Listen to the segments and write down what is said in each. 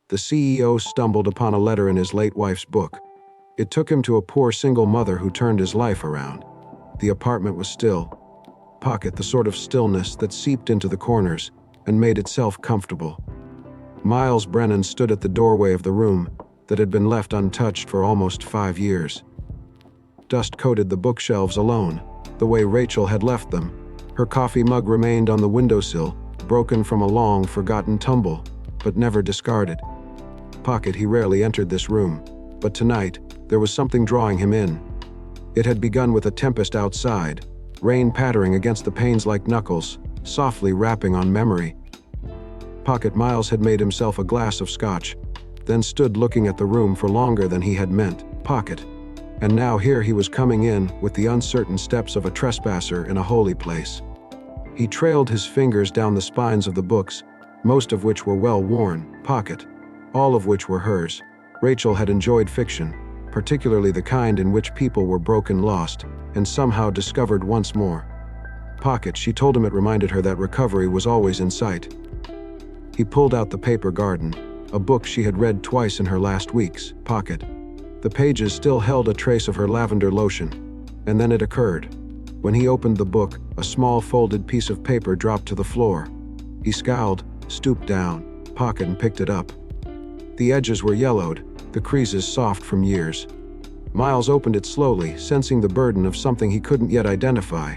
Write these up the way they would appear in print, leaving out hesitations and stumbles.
The CEO stumbled upon a letter in his late wife's book. It took him to a poor single mother who turned his life around. The apartment was still. Pocket, the sort of stillness that seeped into the corners and made itself comfortable. Miles Brennan stood at the doorway of the room that had been left untouched for almost 5 years. Dust coated the bookshelves alone, the way Rachel had left them. Her coffee mug remained on the windowsill, broken from a long, forgotten tumble, but never discarded. Pocket, he rarely entered this room, but tonight, there was something drawing him in. It had begun with a tempest outside, rain pattering against the panes like knuckles, softly rapping on memory. Pocket Miles had made himself a glass of scotch, then stood looking at the room for longer than he had meant. Pocket. And now here he was coming in with the uncertain steps of a trespasser in a holy place. He trailed his fingers down the spines of the books, most of which were well worn. Pocket. All of which were hers. Rachel had enjoyed fiction, particularly the kind in which people were broken, lost, and somehow discovered once more. Pocket, she told him it reminded her that recovery was always in sight. He pulled out The Paper Garden, a book she had read twice in her last weeks. Pocket. The pages still held a trace of her lavender lotion. And then it occurred. When he opened the book, a small folded piece of paper dropped to the floor. He scowled, stooped down, Pocket, and picked it up. The edges were yellowed, the creases soft from years. Miles opened it slowly, sensing the burden of something he couldn't yet identify.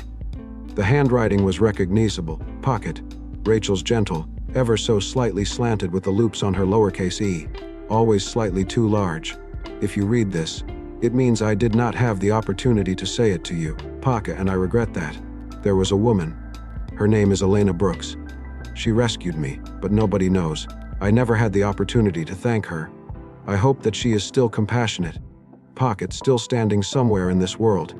The handwriting was recognizable. Pocket. Rachel's, gentle, ever so slightly slanted with the loops on her lowercase e, always slightly too large. If you read this, it means I did not have the opportunity to say it to you, Pocket, and I regret that. There was a woman. Her name is Elena Brooks. She rescued me, but nobody knows. I never had the opportunity to thank her. I hope that she is still compassionate. Pocket, still standing somewhere in this world.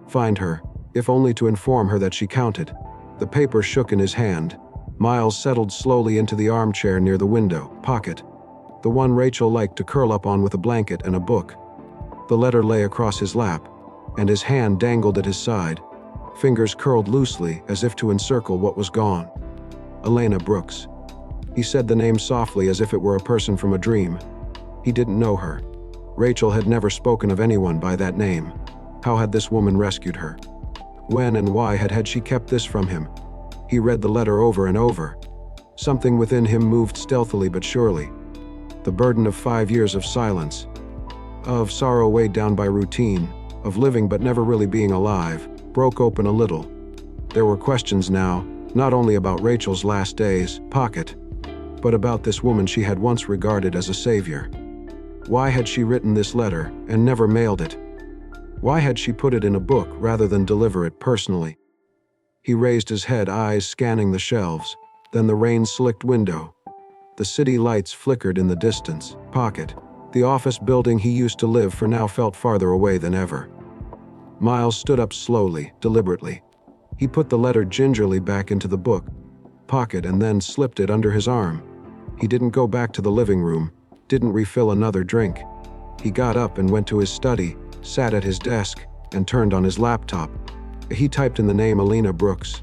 Find her, if only to inform her that she counted. The paper shook in his hand. Miles settled slowly into the armchair near the window. Pocket. The one Rachel liked to curl up on with a blanket and a book. The letter lay across his lap, and his hand dangled at his side, fingers curled loosely as if to encircle what was gone. Elena Brooks. He said the name softly as if it were a person from a dream. He didn't know her. Rachel had never spoken of anyone by that name. How had this woman rescued her? When and why had she kept this from him? He read the letter over and over. Something within him moved stealthily but surely. The burden of 5 years of silence, of sorrow weighed down by routine, of living but never really being alive, broke open a little. There were questions now, not only about Rachel's last days, Pocket, but about this woman she had once regarded as a savior. Why had she written this letter and never mailed it? Why had she put it in a book rather than deliver it personally? He raised his head, eyes scanning the shelves, then the rain-slicked window. The city lights flickered in the distance. Pocket. The office building he used to live for now felt farther away than ever. Miles stood up slowly, deliberately. He put the letter gingerly back into the book, Pocket, and then slipped it under his arm. He didn't go back to the living room, didn't refill another drink. He got up and went to his study, sat at his desk, and turned on his laptop. He typed in the name Elena Brooks.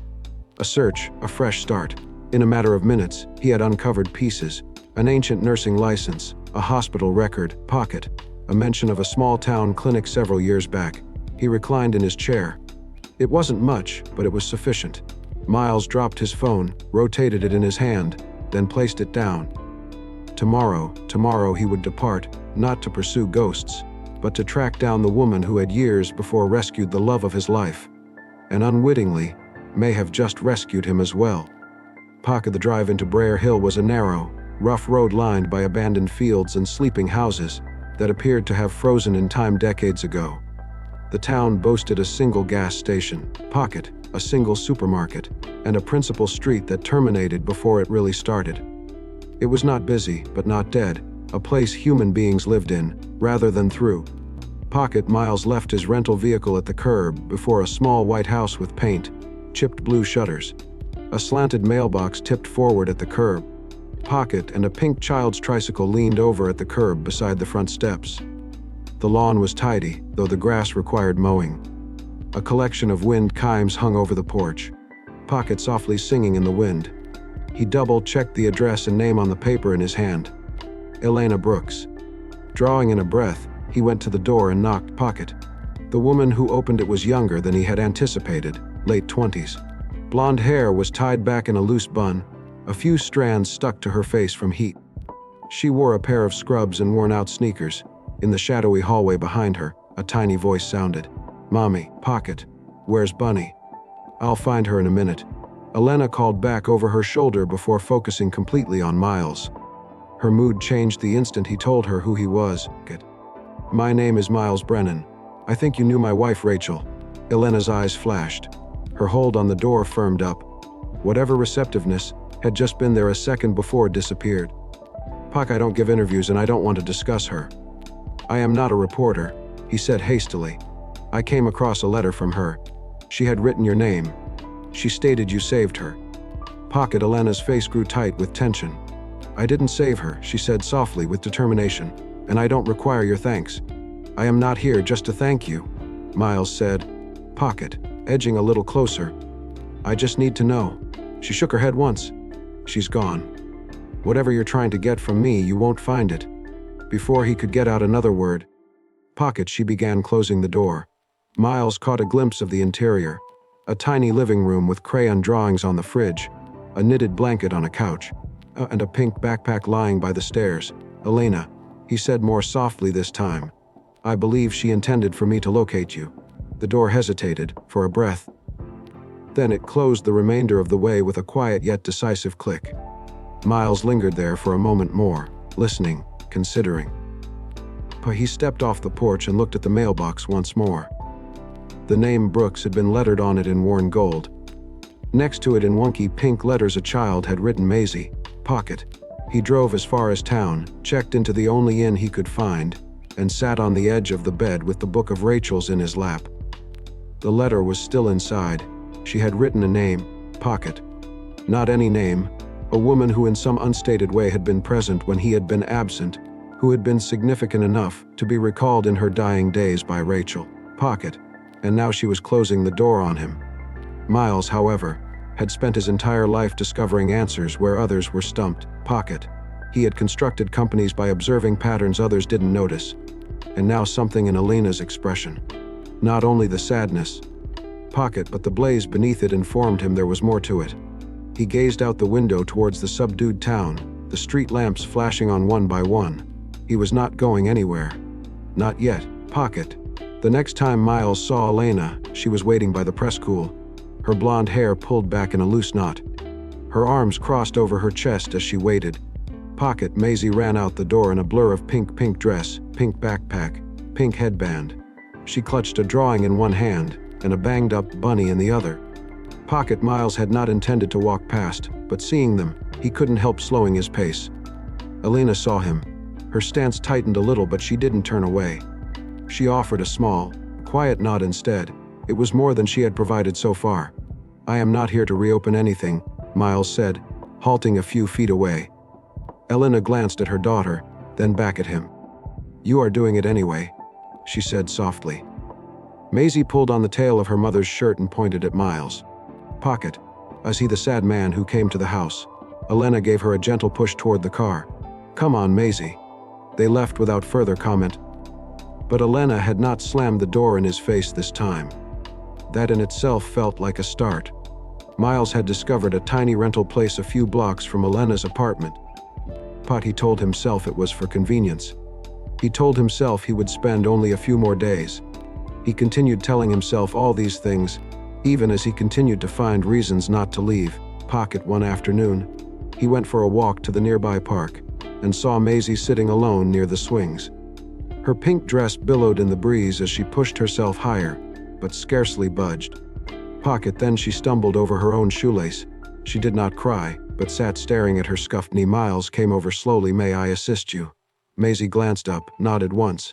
A search, a fresh start. In a matter of minutes, he had uncovered pieces: an ancient nursing license, a hospital record, Pocket, a mention of a small-town clinic several years back. He reclined in his chair. It wasn't much, but it was sufficient. Miles dropped his phone, rotated it in his hand, then placed it down. Tomorrow he would depart, not to pursue ghosts, but to track down the woman who had years before rescued the love of his life, and unwittingly may have just rescued him as well. Pocket. The drive into Briar Hill was a narrow, rough road lined by abandoned fields and sleeping houses that appeared to have frozen in time decades ago. The town boasted a single gas station, Pocket, a single supermarket, and a principal street that terminated before it really started. It was not busy, but not dead, a place human beings lived in, rather than through. Pocket. Miles left his rental vehicle at the curb before a small white house with paint, chipped blue shutters. A slanted mailbox tipped forward at the curb. Pocket and a pink child's tricycle leaned over at the curb beside the front steps. The lawn was tidy, though the grass required mowing. A collection of wind chimes hung over the porch, Pocket softly singing in the wind. He double-checked the address and name on the paper in his hand. Elena Brooks. Drawing in a breath, he went to the door and knocked. Pocket. The woman who opened it was younger than he had anticipated, late 20s. Blonde hair was tied back in a loose bun, a few strands stuck to her face from heat. She wore a pair of scrubs and worn-out sneakers. In the shadowy hallway behind her, a tiny voice sounded. "Mommy, Pocket. Where's Bunny?" "I'll find her in a minute." Elena called back over her shoulder before focusing completely on Miles. Her mood changed the instant he told her who he was. "My name is Miles Brennan. I think you knew my wife, Rachel." Elena's eyes flashed. Her hold on the door firmed up. Whatever receptiveness had just been there a second before disappeared. "Poc, I don't give interviews and I don't want to discuss her." "I am not a reporter," he said hastily. "I came across a letter from her. She had written your name. She stated you saved her." Pocket. Elena's face grew tight with tension. "I didn't save her," she said softly with determination, "and I don't require your thanks. I am not here just to thank you," Miles said. Pocket, edging a little closer. "I just need to know." She shook her head once. "She's gone. Whatever you're trying to get from me, you won't find it." Before he could get out another word, Pocket, she began closing the door. Miles caught a glimpse of the interior. A tiny living room with crayon drawings on the fridge, a knitted blanket on a couch, and a pink backpack lying by the stairs. "Elena," he said more softly this time. "I believe she intended for me to locate you." The door hesitated, for a breath. Then it closed the remainder of the way with a quiet yet decisive click. Miles lingered there for a moment more, listening, considering. But he stepped off the porch and looked at the mailbox once more. The name Brooks had been lettered on it in worn gold. Next to it in wonky pink letters a child had written Maisie, Pocket. He drove as far as town, checked into the only inn he could find, and sat on the edge of the bed with the book of Rachel's in his lap. The letter was still inside. She had written a name, Pocket. Not any name, a woman who in some unstated way had been present when he had been absent, who had been significant enough to be recalled in her dying days by Rachel, Pocket, and now she was closing the door on him. Miles, however, had spent his entire life discovering answers where others were stumped. Pocket. He had constructed companies by observing patterns others didn't notice. And now something in Elena's expression. Not only the sadness, Pocket, but the blaze beneath it informed him there was more to it. He gazed out the window towards the subdued town, the street lamps flashing on one by one. He was not going anywhere. Not yet. Pocket. The next time Miles saw Elena, she was waiting by the press school, her blonde hair pulled back in a loose knot. Her arms crossed over her chest as she waited. Pocket. Maisie ran out the door in a blur of pink dress, pink backpack, pink headband. She clutched a drawing in one hand and a banged-up bunny in the other. Pocket. Miles had not intended to walk past, but seeing them, he couldn't help slowing his pace. Elena saw him. Her stance tightened a little, but she didn't turn away. She offered a small, quiet nod instead. It was more than she had provided so far. "I am not here to reopen anything," Miles said, halting a few feet away. Elena glanced at her daughter, then back at him. "You are doing it anyway," she said softly. Maisie pulled on the tail of her mother's shirt and pointed at Miles. "Pocket. Is he the sad man who came to the house?" Elena gave her a gentle push toward the car. "Come on, Maisie." They left without further comment. But Elena had not slammed the door in his face this time. That in itself felt like a start. Miles had discovered a tiny rental place a few blocks from Elena's apartment. But he told himself it was for convenience. He told himself he would spend only a few more days. He continued telling himself all these things, even as he continued to find reasons not to leave. Pocket. One afternoon, he went for a walk to the nearby park and saw Maisie sitting alone near the swings. Her pink dress billowed in the breeze as she pushed herself higher, but scarcely budged. Pocket. Then she stumbled over her own shoelace. She did not cry, but sat staring at her scuffed knee. Miles came over slowly. "May I assist you?" Maisie glanced up, nodded once.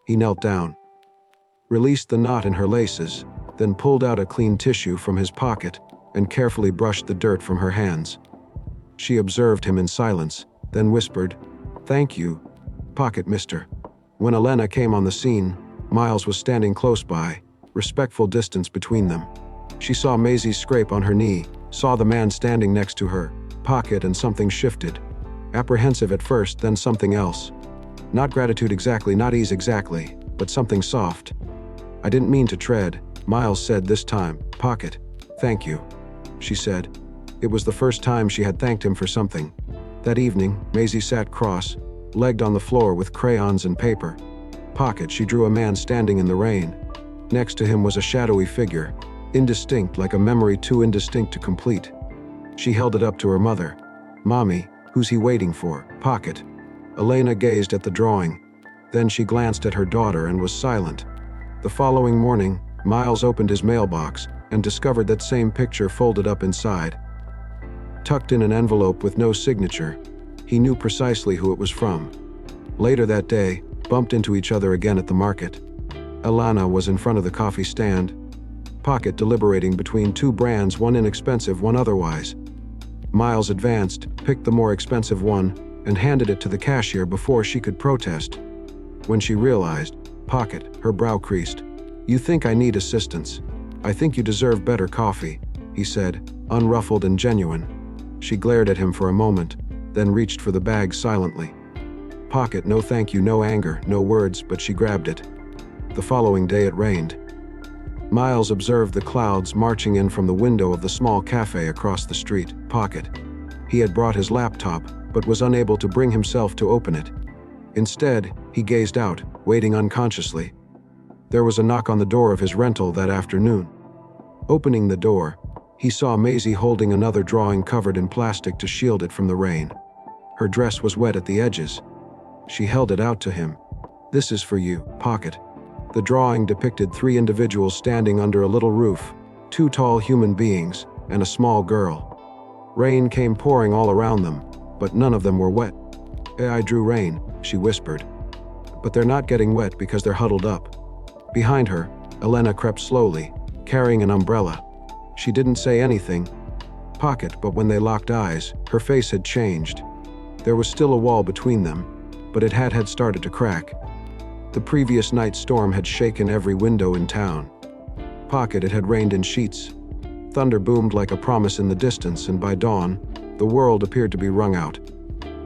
He knelt down, released the knot in her laces, then pulled out a clean tissue from his pocket and carefully brushed the dirt from her hands. She observed him in silence, then whispered, "Thank you, Pocket, mister." When Elena came on the scene, Miles was standing close by, respectful distance between them. She saw Maisie's scrape on her knee, saw the man standing next to her, Pocket, and something shifted. Apprehensive at first, then something else. Not gratitude exactly, not ease exactly, but something soft. "I didn't mean to tread," Miles said this time. "Pocket. Thank you," she said. It was the first time she had thanked him for something. That evening, Maisie sat cross-legged on the floor with crayons and paper. Pocket, she drew a man standing in the rain. Next to him was a shadowy figure, indistinct, like a memory too indistinct to complete. She held it up to her mother. "Mommy, who's he waiting for?" "Pocket." Elena gazed at the drawing. Then she glanced at her daughter and was silent. The following morning, Miles opened his mailbox and discovered that same picture folded up inside. Tucked in an envelope with no signature, he knew precisely who it was from. Later that day, bumped into each other again at the market. Elena was in front of the coffee stand. Pocket deliberating between two brands, one inexpensive, one otherwise. Miles advanced, picked the more expensive one, and handed it to the cashier before she could protest. When she realized, Pocket, her brow creased. "You think I need assistance. I think you deserve better coffee," he said, unruffled and genuine. She glared at him for a moment, then reached for the bag silently. Pocket, no thank you, no anger, no words, but she grabbed it. The following day it rained. Miles observed the clouds marching in from the window of the small cafe across the street. Pocket. He had brought his laptop, but was unable to bring himself to open it. Instead, he gazed out, waiting unconsciously. There was a knock on the door of his rental that afternoon. Opening the door, he saw Maisie holding another drawing covered in plastic to shield it from the rain. Her dress was wet at the edges. She held it out to him. "This is for you, Pocket." The drawing depicted 3 individuals standing under a little roof, 2 tall human beings, and a small girl. Rain came pouring all around them, but none of them were wet. "I drew rain," she whispered. "But they're not getting wet because they're huddled up." Behind her, Elena crept slowly, carrying an umbrella. She didn't say anything, Pocket, but when they locked eyes, her face had changed. There was still a wall between them, but it had started to crack. The previous night's storm had shaken every window in town. Pocket, it had rained in sheets. Thunder boomed like a promise in the distance, and by dawn, the world appeared to be wrung out.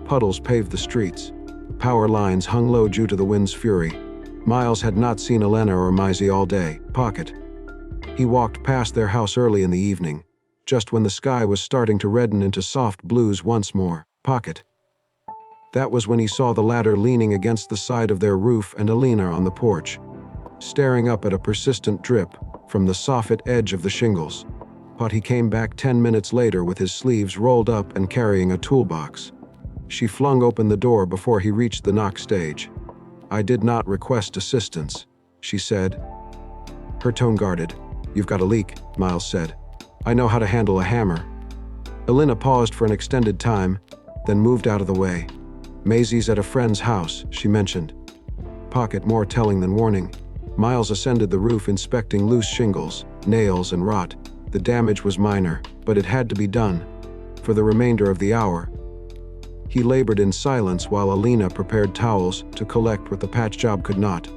Puddles paved the streets. Power lines hung low due to the wind's fury. Miles had not seen Elena or Maisie all day. Pocket. He walked past their house early in the evening, just when the sky was starting to redden into soft blues once more. Pocket. That was when he saw the latter leaning against the side of their roof and Elena on the porch, staring up at a persistent drip from the soffit edge of the shingles. But he came back 10 minutes later with his sleeves rolled up and carrying a toolbox. She flung open the door before he reached the knock stage. "I did not request assistance," she said. Her tone guarded. "You've got a leak," Miles said. "I know how to handle a hammer." Elena paused for an extended time, then moved out of the way. "Maisie's at a friend's house," she mentioned. Pocket, more telling than warning. Miles ascended the roof, inspecting loose shingles, nails, and rot. The damage was minor, but it had to be done. For the remainder of the hour, he labored in silence while Elena prepared towels to collect what the patch job could not.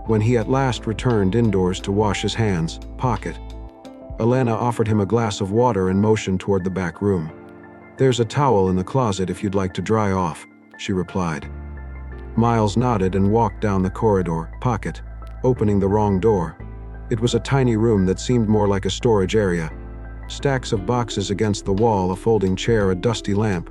When he at last returned indoors to wash his hands, Pocket. Elena offered him a glass of water and motioned toward the back room. "There's a towel in the closet if you'd like to dry off," she replied. Miles nodded and walked down the corridor. Pocket. Opening the wrong door. It was a tiny room that seemed more like a storage area. Stacks of boxes against the wall, a folding chair, a dusty lamp.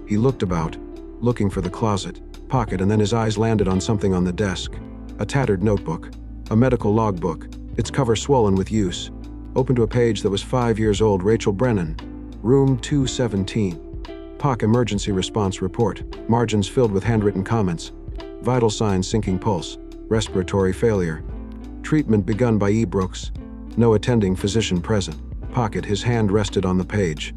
He looked about, looking for the closet. Pocket, and then his eyes landed on something on the desk. A tattered notebook. A medical logbook, its cover swollen with use. Open to a page that was 5 years old. Rachel Brennan. Room 217. POC emergency response report. Margins filled with handwritten comments. Vital signs: sinking pulse. Respiratory failure. Treatment begun by E. Brooks. No attending physician present. Pocket, his hand rested on the page.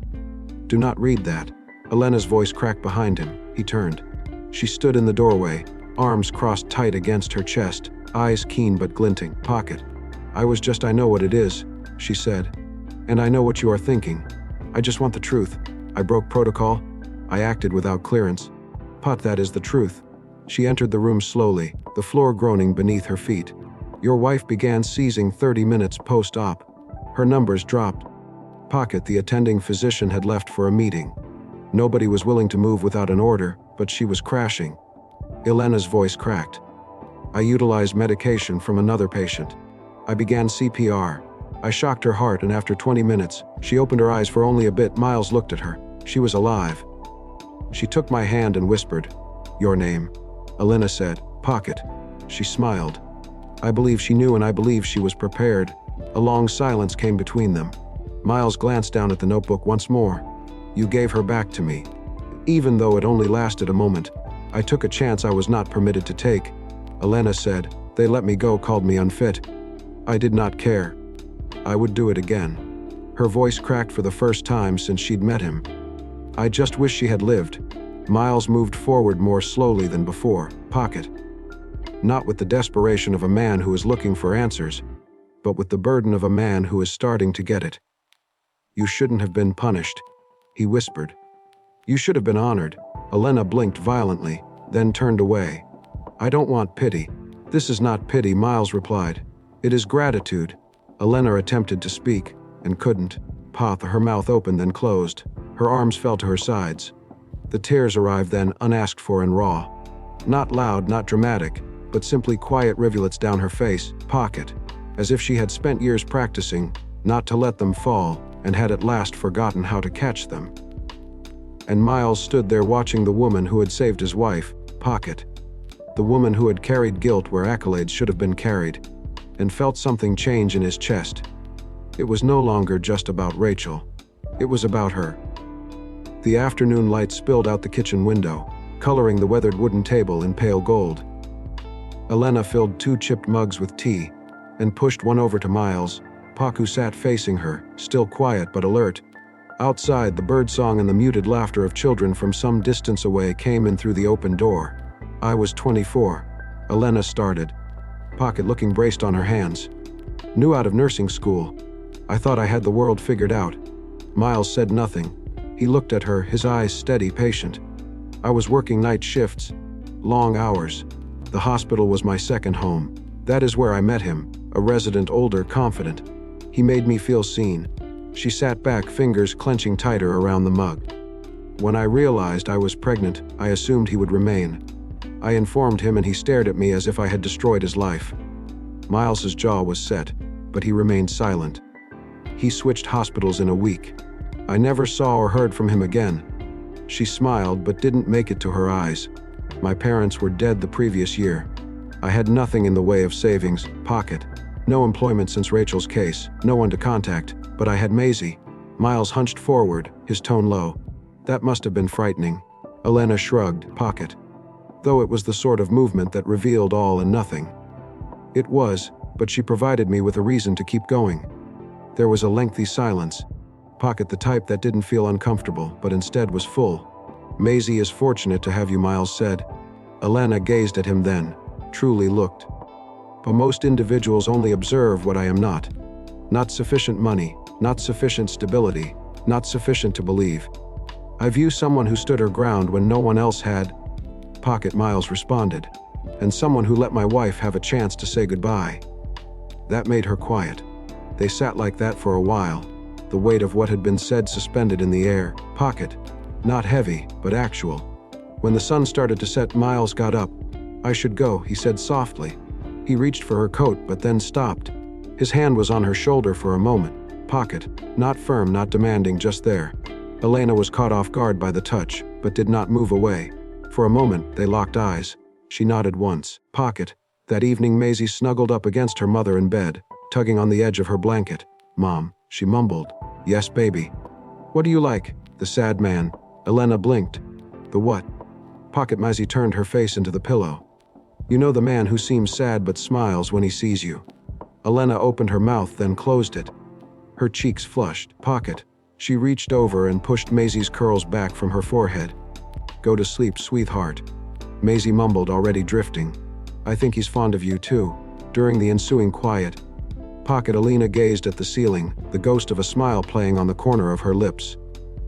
"Do not read that." Elena's voice cracked behind him. He turned. She stood in the doorway, arms crossed tight against her chest, eyes keen but glinting. "Pocket. I know what it is," she said. "And I know what you are thinking. I just want the truth. I broke protocol. I acted without clearance. Pot, that is the truth." She entered the room slowly, the floor groaning beneath her feet. "Your wife began seizing 30 minutes post-op. Her numbers dropped." Pocket, the attending physician, had left for a meeting. Nobody was willing to move without an order, but she was crashing. Elena's voice cracked. I utilized medication from another patient. I began CPR. I shocked her heart, and after 20 minutes, she opened her eyes for only a bit. Miles looked at her. She was alive. She took my hand and whispered, "Your name?" Elena said, "Pocket." She smiled. I believe she knew, and I believe she was prepared. A long silence came between them. Miles glanced down at the notebook once more. "You gave her back to me." Even though it only lasted a moment, I took a chance I was not permitted to take. Elena said, "They let me go, called me unfit. I did not care. I would do it again." Her voice cracked for the first time since she'd met him. I just wish she had lived. Miles moved forward more slowly than before. "Pocket." Not with the desperation of a man who is looking for answers, but with the burden of a man who is starting to get it. "You shouldn't have been punished," he whispered. "You should have been honored." Elena blinked violently, then turned away. "I don't want pity." "This is not pity," Miles replied. "It is gratitude." Elena attempted to speak, and couldn't. Her mouth opened then closed. Her arms fell to her sides. The tears arrived then, unasked for and raw. Not loud, not dramatic, but simply quiet rivulets down her face. "Pocket." As if she had spent years practicing not to let them fall, and had at last forgotten how to catch them. And Miles stood there watching the woman who had saved his wife, Pocket. The woman who had carried guilt where accolades should have been carried, and felt something change in his chest. It was no longer just about Rachel. It was about her. The afternoon light spilled out the kitchen window, coloring the weathered wooden table in pale gold. Elena filled 2 chipped mugs with tea, and pushed one over to Miles. Paku sat facing her, still quiet but alert. Outside, the birdsong and the muted laughter of children from some distance away came in through the open door. "I was 24. Elena started. Pocket looking braced on her hands. "New out of nursing school. I thought I had the world figured out." Miles said nothing. He looked at her, his eyes steady, patient. "I was working night shifts. Long hours. The hospital was my second home. That is where I met him, a resident, older, confident. He made me feel seen." She sat back, fingers clenching tighter around the mug. "When I realized I was pregnant, I assumed he would remain. I informed him and he stared at me as if I had destroyed his life." Miles's jaw was set, but he remained silent. "He switched hospitals in a week. I never saw or heard from him again." She smiled but didn't make it to her eyes. "My parents were dead the previous year. I had nothing in the way of savings, Pocket. No employment since Rachel's case, no one to contact, but I had Maisie." Miles hunched forward, his tone low. "That must have been frightening." Elena shrugged. "Pocket. Though it was the sort of movement that revealed all and nothing." "It was, but she provided me with a reason to keep going." There was a lengthy silence. Pocket, the type that didn't feel uncomfortable, but instead was full. "Maisie is fortunate to have you," Miles said. Elena gazed at him then, truly looked. "But most individuals only observe what I am not. Not sufficient money, not sufficient stability, not sufficient to believe. I view someone who stood her ground when no one else had." "Pocket," Miles responded. "And someone who let my wife have a chance to say goodbye." That made her quiet. They sat like that for a while, the weight of what had been said suspended in the air. "Pocket." Not heavy, but actual. When the sun started to set, Miles got up. "I should go," he said softly. He reached for her coat but then stopped. His hand was on her shoulder for a moment. "Pocket." Not firm, not demanding, just there. Elena was caught off guard by the touch, but did not move away. For a moment, they locked eyes. She nodded once. "Pocket." That evening, Maisie snuggled up against her mother in bed, tugging on the edge of her blanket. "Mom," she mumbled. "Yes, baby." "What do you like?" "The sad man." Elena blinked. "The what?" Pocket. Maisie turned her face into the pillow. "You know, the man who seems sad but smiles when he sees you." Elena opened her mouth, then closed it. Her cheeks flushed. "Pocket." She reached over and pushed Maisie's curls back from her forehead. "Go to sleep, sweetheart." Maisie mumbled, already drifting. "I think he's fond of you too." During the ensuing quiet, Pocket. Elena gazed at the ceiling, the ghost of a smile playing on the corner of her lips.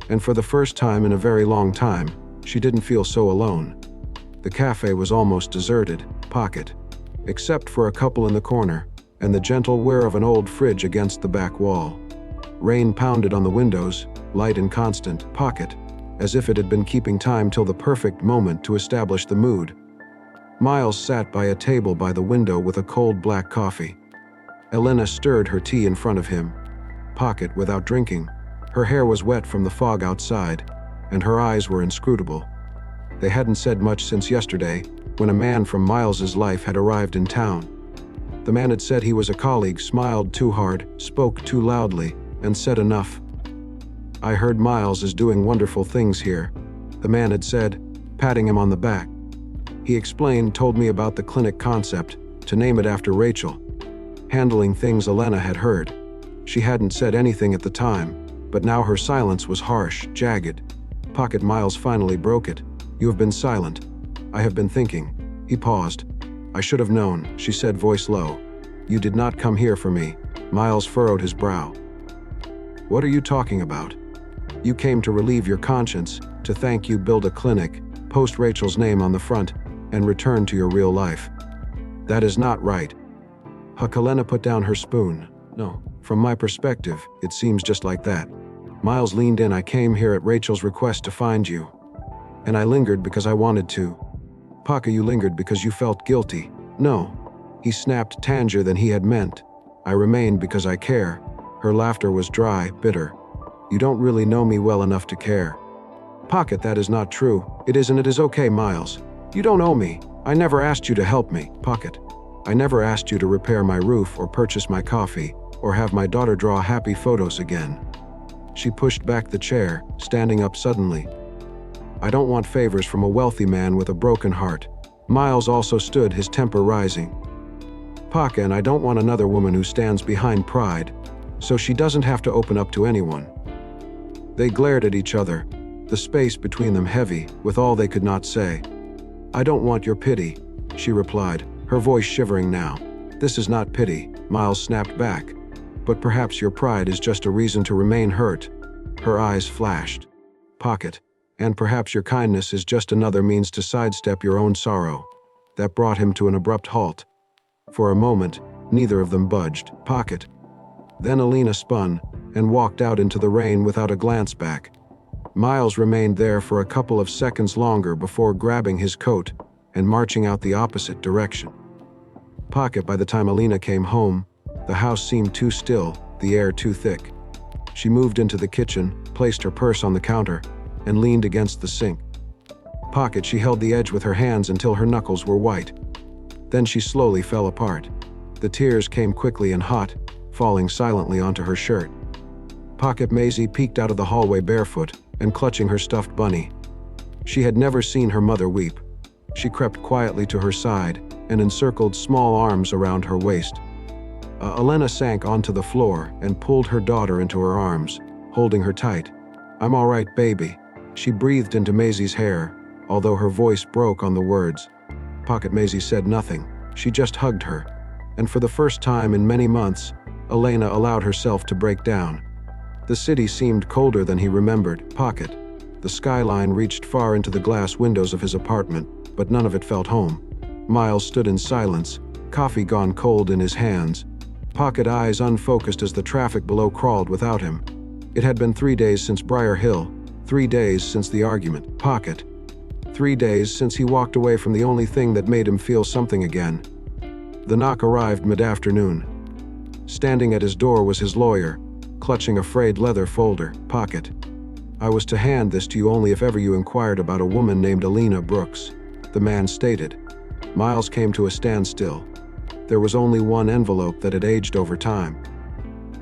And for the first time in a very long time, she didn't feel so alone. The cafe was almost deserted, Pocket. Except for a couple in the corner, and the gentle whir of an old fridge against the back wall. Rain pounded on the windows, light and constant, Pocket. as if it had been keeping time till the perfect moment to establish the mood. Miles sat by a table by the window with a cold black coffee. Elena stirred her tea in front of him. Pocket without drinking. Her hair was wet from the fog outside, and her eyes were inscrutable. They hadn't said much since yesterday, when a man from Miles's life had arrived in town. The man had said he was a colleague, smiled too hard, spoke too loudly, and said enough. "I heard Miles is doing wonderful things here," the man had said, patting him on the back. He explained, told me about the clinic concept, to name it after Rachel. Handling things Elena had heard. She hadn't said anything at the time, but now her silence was harsh, jagged. Pocket Miles finally broke it. "You have been silent. I have been thinking." He paused. "I should have known," she said, voice low. "You did not come here for me." Miles furrowed his brow. "What are you talking about? You came to relieve your conscience, to thank you, build a clinic, post Rachel's name on the front, and return to your real life. That is not right." Elena put down her spoon. "No, from my perspective, it seems just like that." Miles leaned in. "I came here at Rachel's request to find you. And I lingered because I wanted to." "Pocket, you lingered because you felt guilty." "No." He snapped, tangier than he had meant. "I remained because I care." Her laughter was dry, bitter. "You don't really know me well enough to care." "Pocket, that is not true." "It isn't. It is okay, Miles. You don't owe me. I never asked you to help me." "Pocket, I never asked you to repair my roof or purchase my coffee or have my daughter draw happy photos again." She pushed back the chair, standing up suddenly. "I don't want favors from a wealthy man with a broken heart." Miles also stood, his temper rising. "Pocket, and I don't want another woman who stands behind pride, so she doesn't have to open up to anyone." They glared at each other, the space between them heavy, with all they could not say. "I don't want your pity," she replied, her voice shivering now. "This is not pity," Miles snapped back. "But perhaps your pride is just a reason to remain hurt." Her eyes flashed. "Pocket, and perhaps your kindness is just another means to sidestep your own sorrow." That brought him to an abrupt halt. For a moment, neither of them budged. "Pocket." Then Elena spun and walked out into the rain without a glance back. Miles remained there for a couple of seconds longer before grabbing his coat and marching out the opposite direction. Pocket, by the time Elena came home, the house seemed too still, the air too thick. She moved into the kitchen, placed her purse on the counter, and leaned against the sink. Pocket, she held the edge with her hands until her knuckles were white. Then she slowly fell apart. The tears came quickly and hot, falling silently onto her shirt. Pocket. Maisie peeked out of the hallway barefoot and clutching her stuffed bunny. She had never seen her mother weep. She crept quietly to her side and encircled small arms around her waist. Elena sank onto the floor and pulled her daughter into her arms, holding her tight. "I'm all right, baby," she breathed into Maisie's hair, although her voice broke on the words. Pocket. Maisie said nothing. She just hugged her. And for the first time in many months, Elena allowed herself to break down. The city seemed colder than he remembered. Pocket. The skyline reached far into the glass windows of his apartment, but none of it felt home. Miles stood in silence, coffee gone cold in his hands. Pocket, eyes unfocused as the traffic below crawled without him. It had been 3 days since Briar Hill, 3 days since the argument. Pocket. 3 days since he walked away from the only thing that made him feel something again. The knock arrived mid-afternoon. Standing at his door was his lawyer, clutching a frayed leather folder. Pocket. "I was to hand this to you only if ever you inquired about a woman named Elena Brooks," the man stated. Miles came to a standstill. There was only one envelope that had aged over time.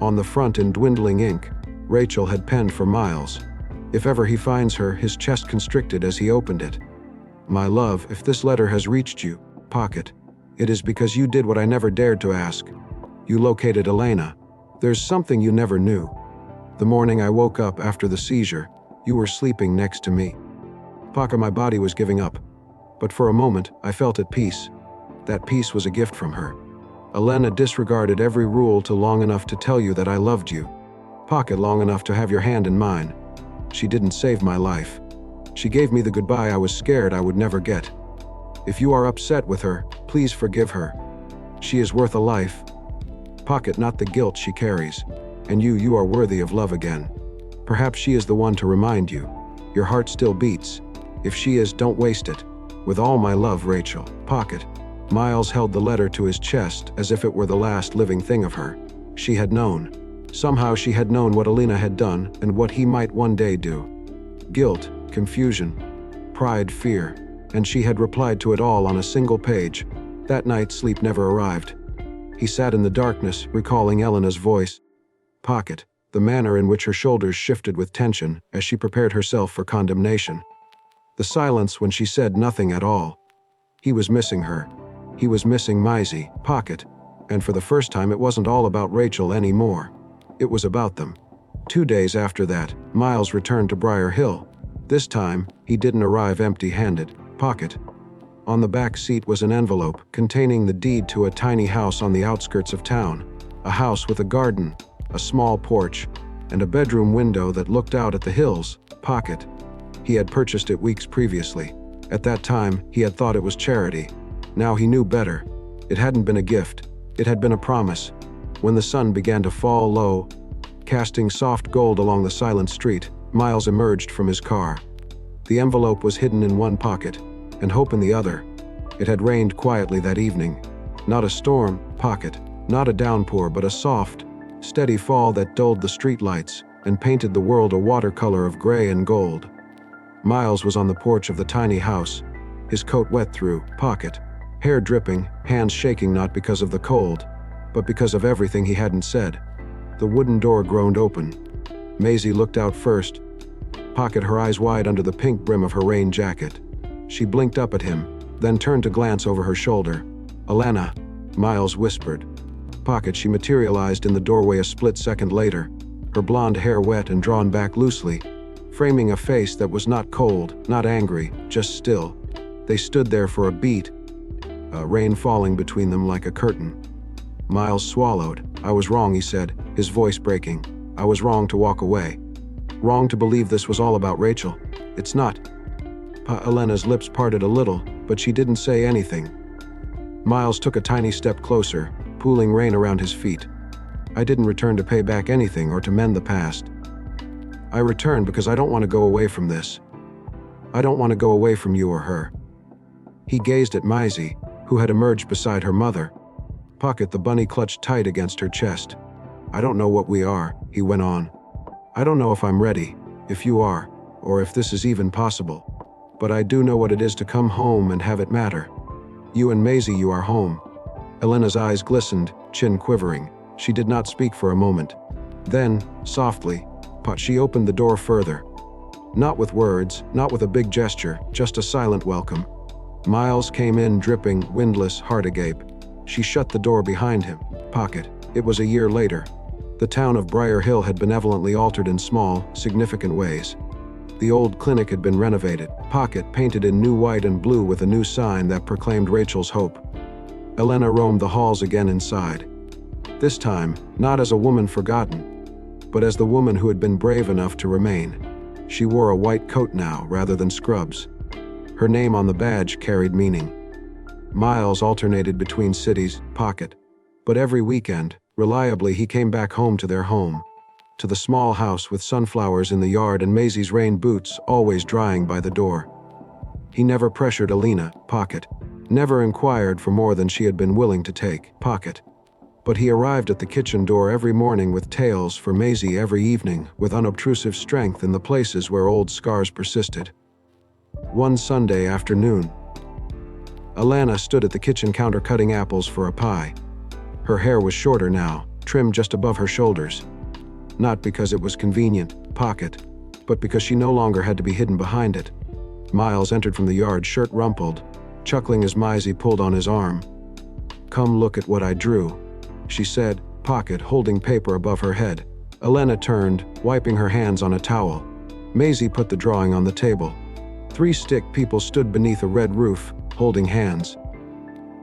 On the front, in dwindling ink, Rachel had penned for Miles. If ever he finds her, his chest constricted as he opened it. "My love, if this letter has reached you, Pocket, it is because you did what I never dared to ask. You located Elena. There's something you never knew. The morning I woke up after the seizure, you were sleeping next to me." Pocket. My body was giving up. But for a moment, I felt at peace. That peace was a gift from her. Elena disregarded every rule to long enough to tell you that I loved you. Pocket. Long enough to have your hand in mine. She didn't save my life. She gave me the goodbye I was scared I would never get. If you are upset with her, please forgive her. She is worth a life. Pocket. Not the guilt she carries. And you are worthy of love again. Perhaps she is the one to remind you. Your heart still beats. If she is, don't waste it. With all my love, Rachel. Pocket. Miles held the letter to his chest as if it were the last living thing of her. She had known. Somehow she had known what Alina had done and what he might one day do. Guilt, confusion, pride, fear, and she had replied to it all on a single page. That night, sleep never arrived. He sat in the darkness, recalling Elena's voice. Pocket, the manner in which her shoulders shifted with tension as she prepared herself for condemnation. The silence when she said nothing at all. He was missing her. He was missing Maisie, Pocket, and for the first time it wasn't all about Rachel anymore. It was about them. 2 days after that, Miles returned to Briar Hill. This time, he didn't arrive empty-handed. Pocket. On the back seat was an envelope containing the deed to a tiny house on the outskirts of town. A house with a garden, a small porch, and a bedroom window that looked out at the hills. Pocket. He had purchased it weeks previously. At that time, he had thought it was charity. Now he knew better. It hadn't been a gift. It had been a promise. When the sun began to fall low, casting soft gold along the silent street, Miles emerged from his car. The envelope was hidden in one pocket, and hope in the other. It had rained quietly that evening. Not a storm, Pocket. Not a downpour, but a soft, steady fall that dulled the streetlights and painted the world a watercolor of gray and gold. Miles was on the porch of the tiny house, his coat wet through. Pocket. Hair dripping, hands shaking not because of the cold, but because of everything he hadn't said. The wooden door groaned open. Maisie looked out first. Pocket, her eyes wide under the pink brim of her rain jacket. She blinked up at him, then turned to glance over her shoulder. Alana, Miles whispered. Pocket. She materialized in the doorway a split second later, her blonde hair wet and drawn back loosely, framing a face that was not cold, not angry, just still. They stood there for a beat, rain falling between them like a curtain. Miles swallowed. I was wrong, he said, his voice breaking. I was wrong to walk away. Wrong to believe this was all about Rachel. It's not. Elena's lips parted a little, but she didn't say anything. Miles took a tiny step closer, pooling rain around his feet. I didn't return to pay back anything or to mend the past. I returned because I don't want to go away from this. I don't want to go away from you or her. He gazed at Maisie, who had emerged beside her mother. Pocket. The bunny clutched tight against her chest. I don't know what we are, he went on. I don't know if I'm ready, if you are, or if this is even possible. But I do know what it is to come home and have it matter. You and Maisie, you are home. Elena's eyes glistened, chin quivering. She did not speak for a moment. Then, softly, she opened the door further. Not with words, not with a big gesture, just a silent welcome. Miles came in dripping, windless, heart agape. She shut the door behind him. Pocket. It was a year later. The town of Briar Hill had benevolently altered in small, significant ways. The old clinic had been renovated, Pocket painted in new white and blue with a new sign that proclaimed Rachel's hope. Elena roamed the halls again inside. This time, not as a woman forgotten, but as the woman who had been brave enough to remain. She wore a white coat now rather than scrubs. Her name on the badge carried meaning. Miles alternated between cities, Pocket, but every weekend, reliably he came back home to their home, to the small house with sunflowers in the yard and Maisie's rain boots always drying by the door. He never pressured Alina, Pocket, never inquired for more than she had been willing to take, Pocket. But he arrived at the kitchen door every morning with tales for Maisie every evening, with unobtrusive strength in the places where old scars persisted. One Sunday afternoon, Alana stood at the kitchen counter cutting apples for a pie. Her hair was shorter now, trimmed just above her shoulders. Not because it was convenient, Pocket, but because she no longer had to be hidden behind it. Miles entered from the yard, shirt rumpled, chuckling as Maisie pulled on his arm. Come look at what I drew, she said, Pocket holding paper above her head. Elena turned, wiping her hands on a towel. Maisie put the drawing on the table. 3 stick people stood beneath a red roof, holding hands.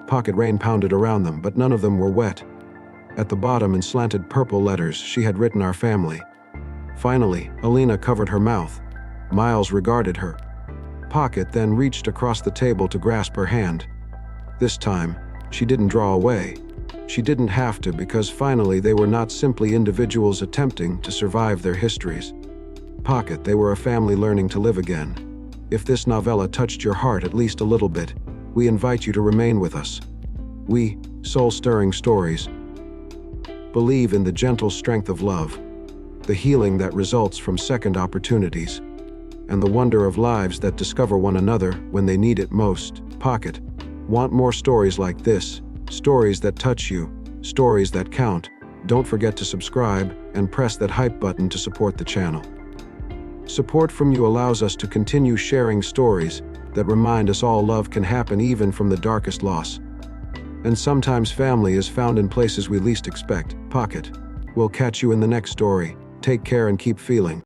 Pocket rain pounded around them, but none of them were wet. At the bottom, in slanted purple letters, she had written our family. Finally, Alina covered her mouth. Miles regarded her. Pocket then reached across the table to grasp her hand. This time, she didn't draw away. She didn't have to, because finally they were not simply individuals attempting to survive their histories. Pocket, they were a family learning to live again. If this novella touched your heart at least a little bit, we invite you to remain with us. We, soul-stirring stories, believe in the gentle strength of love, the healing that results from second opportunities, and the wonder of lives that discover one another when they need it most. Pocket. Want more stories like this? Stories that touch you, stories that count? Don't forget to subscribe and press that hype button to support the channel. Support from you allows us to continue sharing stories that remind us all love can happen even from the darkest loss. And sometimes family is found in places we least expect. Pocket. We'll catch you in the next story. Take care and keep feeling.